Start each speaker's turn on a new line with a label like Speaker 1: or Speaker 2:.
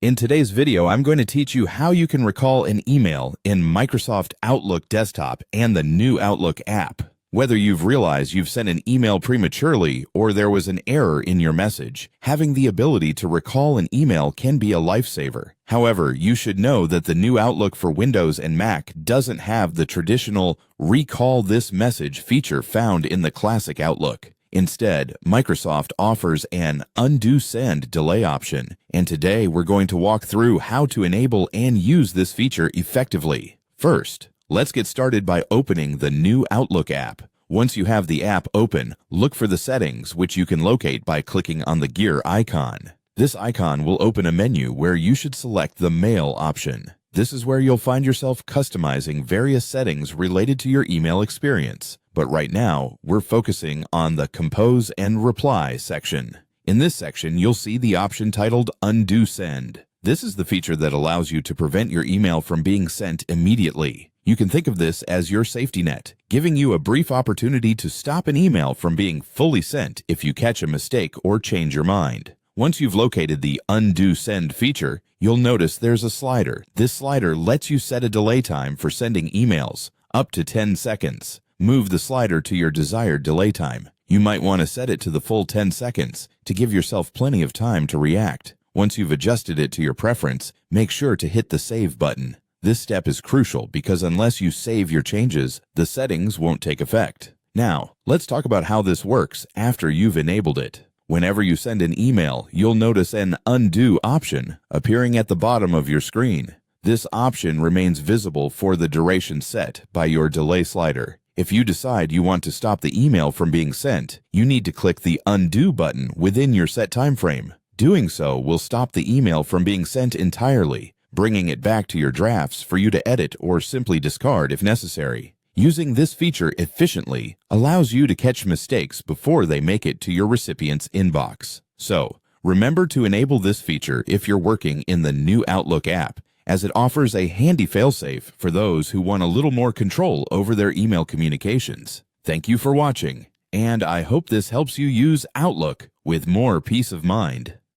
Speaker 1: In today's video, I'm going to teach you how you can recall an email in Microsoft Outlook Desktop and the new Outlook app. Whether you've realized you've sent an email prematurely or there was an error in your message, having the ability to recall an email can be a lifesaver. However, you should know that the new Outlook for Windows and Mac doesn't have the traditional recall this message feature found in the classic Outlook. Instead, Microsoft offers an undo send delay option, and today we're going to walk through how to enable and use this feature effectively. First, let's get started by opening the new Outlook app. Once you have the app open, look for the settings, which you can locate by clicking on the gear icon. This icon will open a menu where you should select the Mail option. This is where you'll find yourself customizing various settings related to your email experience. But right now, we're focusing on the Compose and Reply section. In this section, you'll see the option titled Undo Send. This is the feature that allows you to prevent your email from being sent immediately. You can think of this as your safety net, giving you a brief opportunity to stop an email from being fully sent if you catch a mistake or change your mind. Once you've located the Undo Send feature, you'll notice there's a slider. This slider lets you set a delay time for sending emails, up to 10 seconds. Move the slider to your desired delay time. You might want to set it to the full 10 seconds to give yourself plenty of time to react. Once you've adjusted it to your preference, make sure to hit the Save button. This step is crucial because unless you save your changes, the settings won't take effect. Now, let's talk about how this works after you've enabled it. Whenever you send an email, you'll notice an Undo option appearing at the bottom of your screen. This option remains visible for the duration set by your delay slider. If you decide you want to stop the email from being sent, you need to click the Undo button within your set time frame. Doing so will stop the email from being sent entirely, bringing it back to your drafts for you to edit or simply discard if necessary. Using this feature efficiently allows you to catch mistakes before they make it to your recipient's inbox. So, remember to enable this feature if you're working in the new Outlook app, as it offers a handy failsafe for those who want a little more control over their email communications. Thank you for watching, and I hope this helps you use Outlook with more peace of mind.